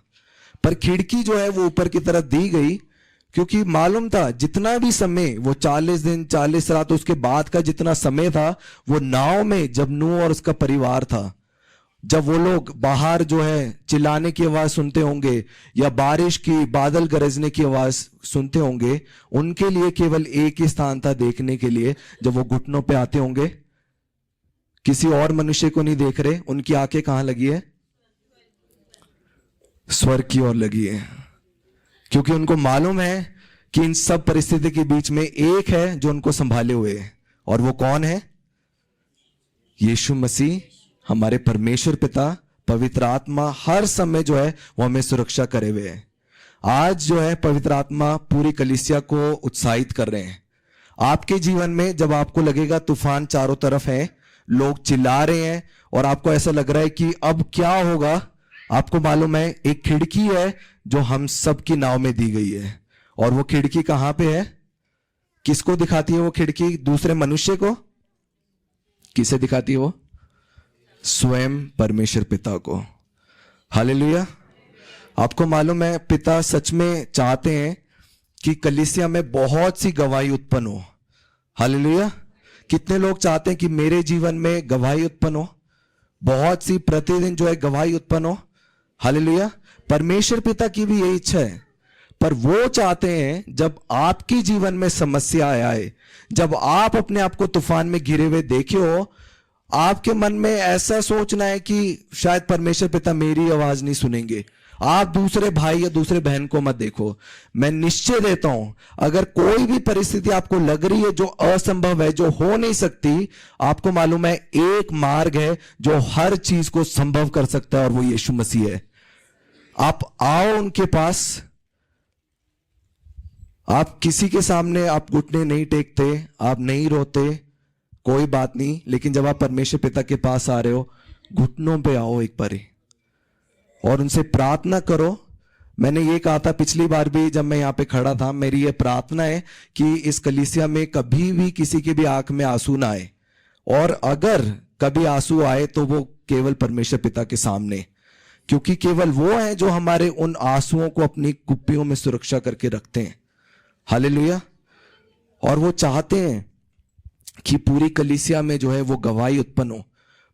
पर खिड़की जो है वो ऊपर की तरफ दी गई, क्योंकि मालूम था जितना भी समय, वो 40 दिन 40 रात उसके बाद का जितना समय था, वो नाव में जब नूह और उसका परिवार था, जब वो लोग बाहर जो है चिल्लाने की आवाज सुनते होंगे या बारिश की, बादल गरजने की आवाज सुनते होंगे, उनके लिए केवल एक ही स्थान था देखने के लिए। जब वो घुटनों पे आते होंगे, किसी और मनुष्य को नहीं देख रहे, उनकी आंखें कहां लगी है? स्वर्ग की ओर लगी है, क्योंकि उनको मालूम है कि इन सब परिस्थिति के बीच में एक है जो उनको संभाले हुए है, और वो कौन है? यीशु मसीह, हमारे परमेश्वर पिता, पवित्र आत्मा हर समय जो है वो हमें सुरक्षा करे हुए है। आज जो है पवित्र आत्मा पूरी कलीसिया को उत्साहित कर रहे हैं। आपके जीवन में जब आपको लगेगा तूफान चारों तरफ है, लोग चिल्ला रहे हैं और आपको ऐसा लग रहा है कि अब क्या होगा, आपको मालूम है एक खिड़की है जो हम सबकी नाव में दी गई है, और वो खिड़की कहां पे है? किसको दिखाती है वो खिड़की? दूसरे मनुष्य को? किसे दिखाती है वो? स्वयं परमेश्वर पिता को। हालेलुया। आपको मालूम है पिता सच में चाहते हैं कि कलीसिया में बहुत सी गवाही उत्पन्न हो। हालेलुया। कितने लोग चाहते हैं कि मेरे जीवन में गवाही उत्पन्न हो, बहुत सी प्रतिदिन जो है गवाही उत्पन्न हो? हालेलुया। परमेश्वर पिता की भी यही इच्छा है, पर वो चाहते हैं जब आपकी जीवन में समस्या आए, जब आप अपने आप को तूफान में घिरे हुए देखे हो, आपके मन में ऐसा सोचना है कि शायद परमेश्वर पिता मेरी आवाज नहीं सुनेंगे। आप दूसरे भाई या दूसरे बहन को मत देखो। मैं निश्चय देता हूं, अगर कोई भी परिस्थिति आपको लग रही है जो असंभव है, जो हो नहीं सकती, आपको मालूम है एक मार्ग है जो हर चीज को संभव कर सकता है, और वो यीशु मसीह है। आप आओ उनके पास। आप किसी के सामने आप घुटने नहीं टेकते, आप नहीं रोते, कोई बात नहीं, लेकिन जब आप परमेश्वर पिता के पास आ रहे हो, घुटनों पे आओ एक बारी और उनसे प्रार्थना करो। मैंने ये कहा था पिछली बार भी जब मैं यहां पे खड़ा था, मेरी ये प्रार्थना है कि इस कलीसिया में कभी भी किसी की भी आंख में आंसू ना आए, और अगर कभी आंसू आए तो वो केवल परमेश्वर पिता के सामने, क्योंकि केवल वो है जो हमारे उन आंसुओं को अपनी कुप्पियों में सुरक्षा करके रखते हैं। हालेलुया। और वो चाहते हैं कि पूरी कलीसिया में जो है वो गवाही उत्पन्न हो।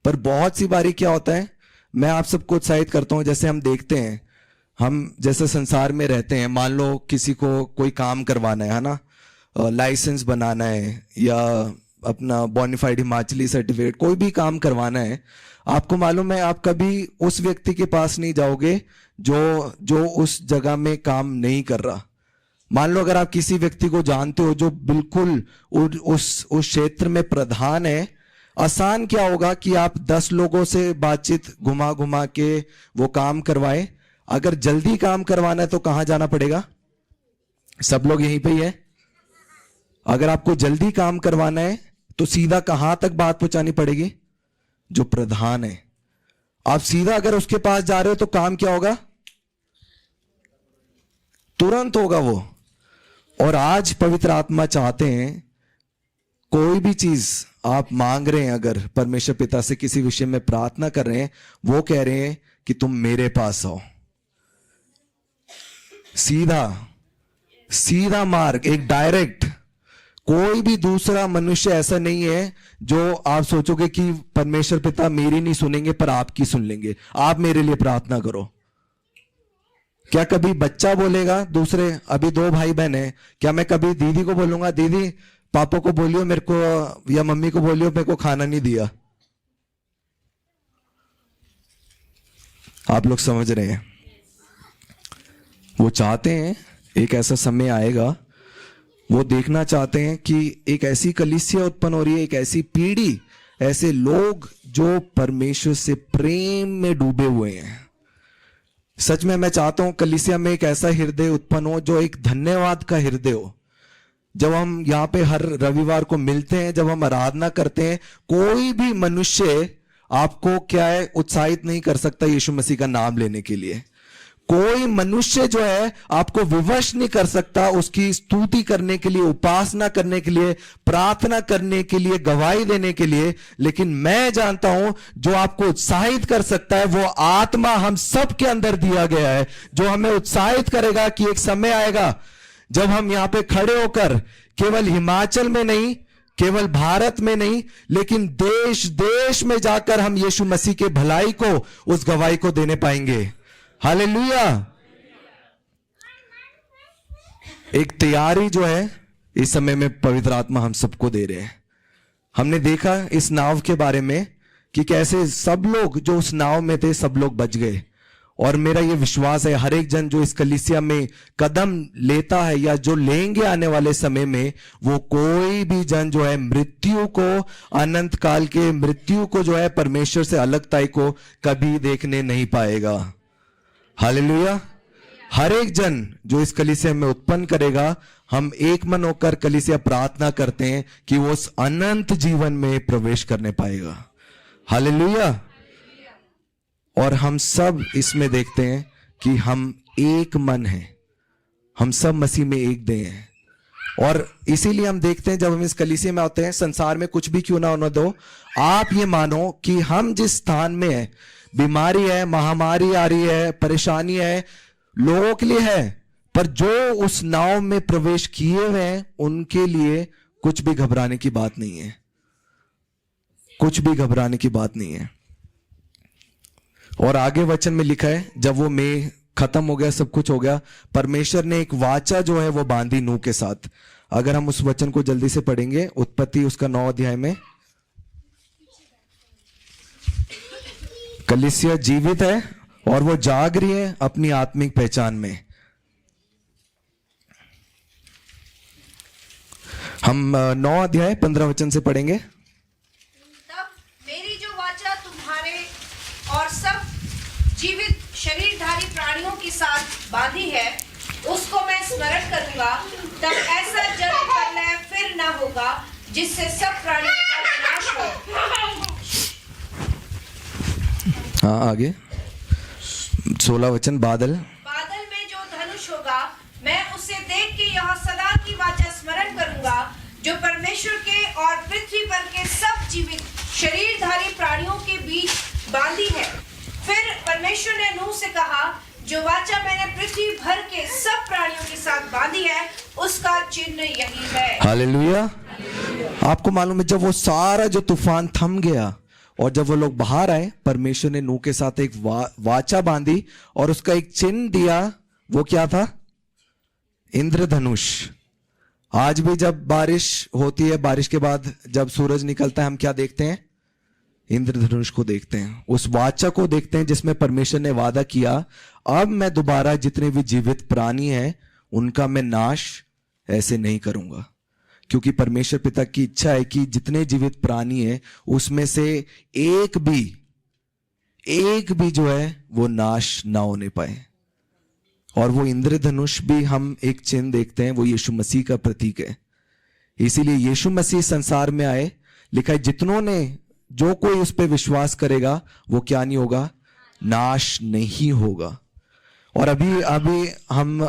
पर बहुत सी बारी क्या होता है, मैं आप सबको उत्साहित करता हूं, जैसे हम देखते हैं, हम जैसे संसार में रहते हैं, मान लो किसी को कोई काम करवाना है ना, लाइसेंस बनाना है या अपना बोनाफाइड हिमाचली सर्टिफिकेट, कोई भी काम करवाना है, आपको मालूम है आप कभी उस व्यक्ति के पास नहीं जाओगे जो उस जगह में काम नहीं कर रहा। मान लो अगर आप किसी व्यक्ति को जानते हो जो बिल्कुल उस क्षेत्र में प्रधान है, आसान क्या होगा कि आप 10 लोगों से बातचीत घुमा घुमा के वो काम करवाए। अगर जल्दी काम करवाना है तो कहां जाना पड़ेगा? सब लोग यहीं पे ही है। अगर आपको जल्दी काम करवाना है तो सीधा कहां तक बात पहुंचानी पड़ेगी? जो प्रधान है। आप सीधा अगर उसके पास जा रहे हो तो काम क्या होगा? तुरंत होगा वो। और आज पवित्र आत्मा चाहते हैं कोई भी चीज आप मांग रहे हैं, अगर परमेश्वर पिता से किसी विषय में प्रार्थना कर रहे हैं, वो कह रहे हैं कि तुम मेरे पास आओ। सीधा मार्ग, एक डायरेक्ट। कोई भी दूसरा मनुष्य ऐसा नहीं है जो आप सोचोगे कि परमेश्वर पिता मेरी नहीं सुनेंगे पर आपकी सुन लेंगे, आप मेरे लिए प्रार्थना करो। क्या कभी बच्चा बोलेगा दूसरे, अभी 2 भाई बहन है, क्या मैं कभी दीदी को बोलूंगा दीदी पापा को बोलियो मेरे को, या मम्मी को बोलियो मेरे को खाना नहीं दिया? आप लोग समझ रहे हैं। वो चाहते हैं एक ऐसा समय आएगा, वो देखना चाहते हैं कि एक ऐसी कलीसिया उत्पन्न हो रही है, एक ऐसी पीढ़ी, ऐसे लोग जो परमेश्वर से प्रेम में डूबे हुए हैं। सच में मैं चाहता हूं कलीसिया में एक ऐसा हृदय उत्पन्न हो जो एक धन्यवाद का हृदय हो। जब हम यहाँ पे हर रविवार को मिलते हैं, जब हम आराधना करते हैं, कोई भी मनुष्य आपको क्या है उत्साहित नहीं कर सकता यीशु मसीह का नाम लेने के लिए। कोई मनुष्य जो है आपको विवश नहीं कर सकता उसकी स्तुति करने के लिए, उपासना करने के लिए, प्रार्थना करने के लिए, गवाही देने के लिए। लेकिन मैं जानता हूं जो आपको उत्साहित कर सकता है वो आत्मा हम सब के अंदर दिया गया है, जो हमें उत्साहित करेगा कि एक समय आएगा जब हम यहां पे खड़े होकर केवल हिमाचल में नहीं, केवल भारत में नहीं, लेकिन देश देश में जाकर हम यीशु मसीह के भलाई को, उस गवाही को देने पाएंगे। हालेलुया। एक तैयारी जो है इस समय में पवित्र आत्मा हम सबको दे रहे हैं। हमने देखा इस नाव के बारे में कि कैसे सब लोग जो उस नाव में थे सब लोग बच गए। और मेरा ये विश्वास है हर एक जन जो इस कलीसिया में कदम लेता है या जो लेंगे आने वाले समय में, वो कोई भी जन जो है मृत्यु को, अनंत काल के मृत्यु को जो है परमेश्वर से अलगताई को कभी देखने नहीं पाएगा। हालेलुया। हर एक जन जो इस कलीसिया में उत्पन्न करेगा, हम एक मन होकर कलीसिया प्रार्थना करते हैं कि वो उस अनंत जीवन में प्रवेश करने पाएगा। हालेलुया। और हम सब इसमें देखते हैं कि हम एक मन हैं, हम सब मसीह में एक देह हैं। और इसीलिए हम देखते हैं जब हम इस कलीसिया में आते हैं, संसार में कुछ भी क्यों ना होने दो, आप ये मानो कि हम जिस स्थान में है, बीमारी है, महामारी आ रही है, परेशानी है, लोगों के लिए है, पर जो उस नाव में प्रवेश किए हुए हैं उनके लिए कुछ भी घबराने की बात नहीं है, कुछ भी घबराने की बात नहीं है। और आगे वचन में लिखा है, जब वो में खत्म हो गया, सब कुछ हो गया, परमेश्वर ने एक वाचा जो है वो बांधी नूह के साथ। अगर हम उस वचन को जल्दी से पढ़ेंगे, उत्पत्ति उसका 9 अध्याय में, कलीसिया जीवित है और वो जाग रही है अपनी आत्मिक पहचान में। हम 9 अध्याय 15 वचन से पढ़ेंगे। तब मेरी जो वाचा तुम्हारे और सब जीवित शरीरधारी प्राणियों के साथ बांधी है, उसको मैं स्मरण करूंगा। तब ऐसा जल प्रलय फिर ना होगा जिससे सब प्राणियों का विनाश हो। हाँ, आगे 16 वचन, बादल में जो धनुष होगा, मैं उसे देख के यह सदा की वाचा स्मरण करूंगा जो परमेश्वर के और पृथ्वी पर के सब जीवित शरीरधारी प्राणियों के बीच बांधी है। फिर परमेश्वर ने नूह से कहा, जो वाचा मैंने पृथ्वी भर के सब प्राणियों के साथ बांधी है, उसका चिन्ह यही है। हालेलुया। आपको मालूम है, जब वो सारा जो तूफान थम गया और जब वो लोग बाहर आए, परमेश्वर ने नूह के साथ एक वाचा बांधी और उसका एक चिन्ह दिया। वो क्या था? इंद्रधनुष। आज भी जब बारिश होती है, बारिश के बाद जब सूरज निकलता है, हम क्या देखते हैं? इंद्रधनुष को देखते हैं, उस वाचा को देखते हैं जिसमें परमेश्वर ने वादा किया, अब मैं दोबारा जितने भी जीवित प्राणी हैं उनका मैं नाश ऐसे नहीं करूंगा। क्योंकि परमेश्वर पिता की इच्छा है कि जितने जीवित प्राणी हैं उसमें से एक भी जो है वो नाश ना होने पाए। और वो इंद्रधनुष भी हम एक चिन्ह देखते हैं, वो यीशु मसीह का प्रतीक है। इसीलिए यीशु मसीह संसार में आए, लिखा है जितनों ने, जो कोई उस पर विश्वास करेगा वो क्या नहीं होगा? नाश नहीं होगा। और अभी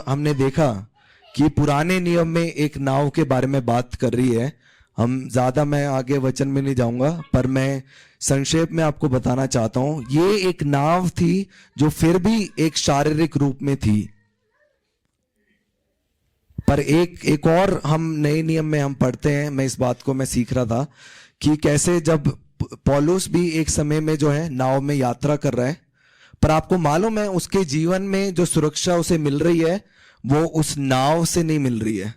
हमने देखा कि पुराने नियम में एक नाव के बारे में बात कर रही है। मैं आगे वचन में नहीं जाऊंगा, पर मैं संक्षेप में आपको बताना चाहता हूं, ये एक नाव थी जो फिर भी एक शारीरिक रूप में थी। पर एक और हम नए नियम में हम पढ़ते हैं, मैं इस बात को मैं सीख रहा था कि कैसे जब पौलुस भी एक समय में जो है नाव में यात्रा कर रहा है, पर आपको मालूम है उसके जीवन में जो सुरक्षा उसे मिल रही है वो उस नाव से नहीं मिल रही है।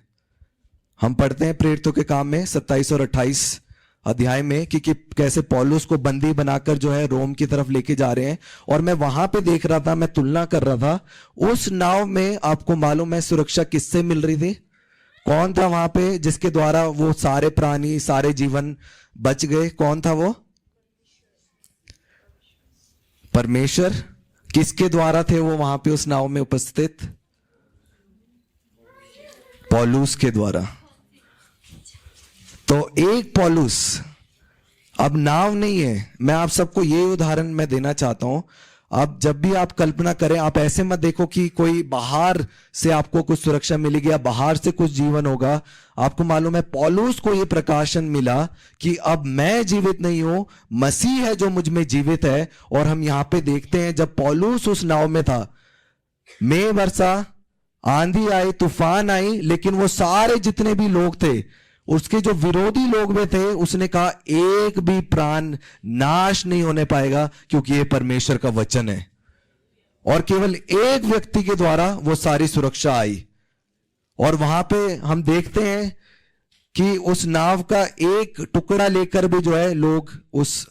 हम पढ़ते हैं प्रेरितों के काम में 27 और 28 अध्याय में कि कैसे पौलुस को बंदी बनाकर जो है रोम की तरफ लेके जा रहे हैं। और मैं वहां पे देख रहा था, मैं तुलना कर रहा था, उस नाव में आपको मालूम है सुरक्षा किससे मिल रही थी? कौन था वहां पे जिसके द्वारा वो सारे प्राणी, सारे जीवन बच गए? कौन था वो? परमेश्वर। किसके द्वारा थे वो वहां पे उस नाव में उपस्थित? पौलुस के द्वारा। तो एक पौलुस, अब नाव नहीं है। मैं आप सबको ये उदाहरण मैं देना चाहता हूं। अब जब भी आप कल्पना करें, आप ऐसे मत देखो कि कोई बाहर से आपको कुछ सुरक्षा मिलेगी या बाहर से कुछ जीवन होगा। आपको मालूम है पौलुस को ये प्रकाशन मिला कि अब मैं जीवित नहीं हूं, मसीह है जो मुझ में जीवित है। और हम यहां पे देखते हैं जब पौलुस उस नाव में था, मेघ बरसा, आंधी आई, तूफान आई, लेकिन वो सारे जितने भी लोग थे, उसके जो विरोधी लोग में थे, उसने कहा एक भी प्राण नाश नहीं होने पाएगा क्योंकि ये परमेश्वर का वचन है। और केवल एक व्यक्ति के द्वारा वो सारी सुरक्षा आई। और वहां पे हम देखते हैं कि उस नाव का एक टुकड़ा लेकर भी जो है लोग उस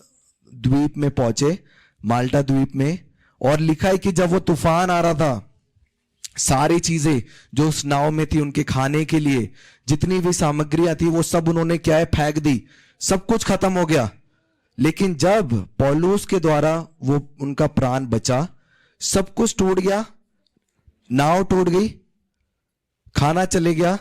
द्वीप में पहुंचे, माल्टा द्वीप में। और लिखा है कि जब वो तूफान आ रहा था, सारी चीजें जो उस नाव में थी, उनके खाने के लिए जितनी भी सामग्रियां थी, वो सब उन्होंने क्या है, फेंक दी। सब कुछ खत्म हो गया। लेकिन जब पौलुस के द्वारा वो उनका प्राण बचा, सब कुछ टूट गया, नाव टूट गई, खाना चले गया,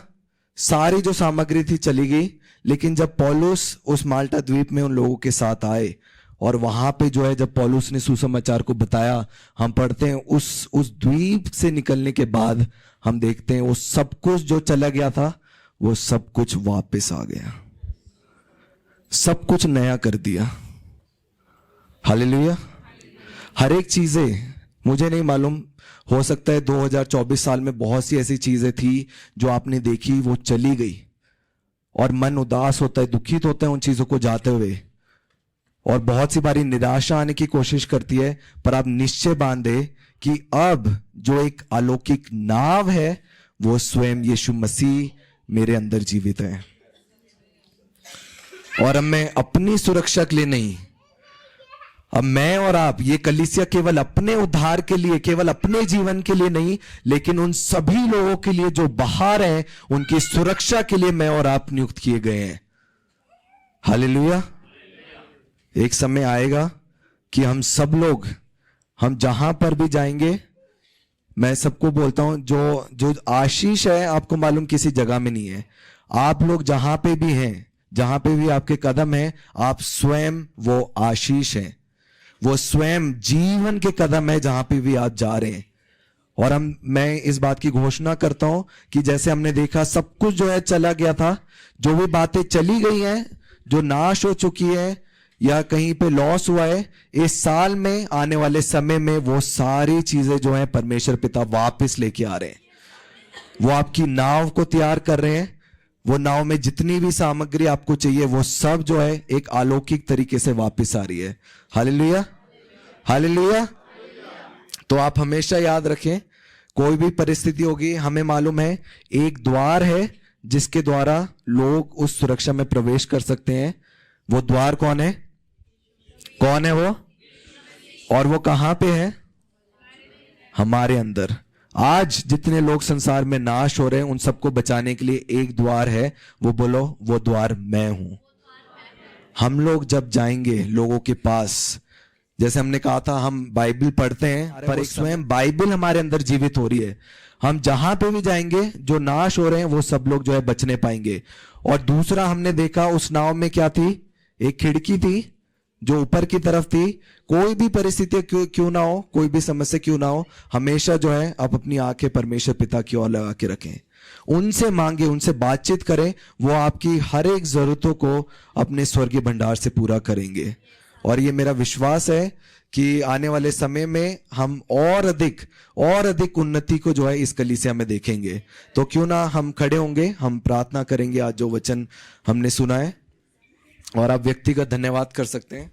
सारी जो सामग्री थी चली गई। लेकिन जब पौलुस उस माल्टा द्वीप में उन लोगों के साथ आए और वहां पे जो है जब पौलुस ने सुसमाचार को बताया, हम पढ़ते हैं उस द्वीप से निकलने के बाद हम देखते हैं वो सब कुछ जो चला गया था वो सब कुछ वापस आ गया, सब कुछ नया कर दिया। हालेलुया। हर एक चीजें, मुझे नहीं मालूम, हो सकता है 2024 साल में बहुत सी ऐसी चीजें थी जो आपने देखी वो चली गई और मन उदास होता है, दुखित होता है उन चीजों को जाते हुए, और बहुत सी बारी निराशा आने की कोशिश करती है। पर आप निश्चय बांधे कि अब जो एक अलौकिक नाव है वो स्वयं यीशु मसीह मेरे अंदर जीवित है। और अब मैं अपनी सुरक्षा के लिए नहीं, अब मैं और आप, ये कलीसिया केवल अपने उद्धार के लिए, केवल अपने जीवन के लिए नहीं, लेकिन उन सभी लोगों के लिए जो बाहर हैं, उनकी सुरक्षा के लिए मैं और आप नियुक्त किए गए हैं। हालेलुया। एक समय आएगा कि हम सब लोग, हम जहां पर भी जाएंगे, मैं सबको बोलता हूं, जो आशीष है आपको मालूम किसी जगह में नहीं है। आप लोग जहां पे भी हैं, जहां पे भी आपके कदम हैं, आप स्वयं वो आशीष हैं, वो स्वयं जीवन के कदम है जहां पे भी आप जा रहे हैं। और मैं इस बात की घोषणा करता हूं कि जैसे हमने देखा सब कुछ जो है चला गया था, जो भी बातें चली गई हैं, जो नाश हो चुकी है या कहीं पे लॉस हुआ है, इस साल में आने वाले समय में वो सारी चीजें जो है परमेश्वर पिता वापस लेके आ रहे हैं। वो आपकी नाव को तैयार कर रहे हैं। वो नाव में जितनी भी सामग्री आपको चाहिए वो सब जो है एक अलौकिक तरीके से वापस आ रही है। Hallelujah, hallelujah. तो आप हमेशा याद रखें, कोई भी परिस्थिति होगी, हमें मालूम है एक द्वार है जिसके द्वारा लोग उस सुरक्षा में प्रवेश कर सकते हैं। वो द्वार कौन है? कौन है वो? और वो कहां पे है? हमारे अंदर। आज जितने लोग संसार में नाश हो रहे हैं उन सबको बचाने के लिए एक द्वार है, वो बोलो, वो द्वार मैं हूं। हम लोग जब जाएंगे लोगों के पास, जैसे हमने कहा था हम बाइबल पढ़ते हैं, पर एक स्वयं बाइबल हमारे अंदर जीवित हो रही है। हम जहां पे भी जाएंगे जो नाश हो रहे हैं वो सब लोग जो है बचने पाएंगे। और दूसरा हमने देखा उस नाव में क्या थी? एक खिड़की थी जो ऊपर की तरफ थी। कोई भी परिस्थिति क्यों ना हो, कोई भी समस्या क्यों ना हो, हमेशा जो है आप अपनी आंखें परमेश्वर पिता की ओर लगा के रखें, उनसे मांगे, उनसे बातचीत करें। वो आपकी हर एक जरूरतों को अपने स्वर्गीय भंडार से पूरा करेंगे। और ये मेरा विश्वास है कि आने वाले समय में हम और अधिक उन्नति को जो है इस कलीसिया में देखेंगे। तो क्यों ना हम खड़े होंगे, हम प्रार्थना करेंगे आज जो वचन हमने सुना है, और आप व्यक्तिगत धन्यवाद कर सकते हैं।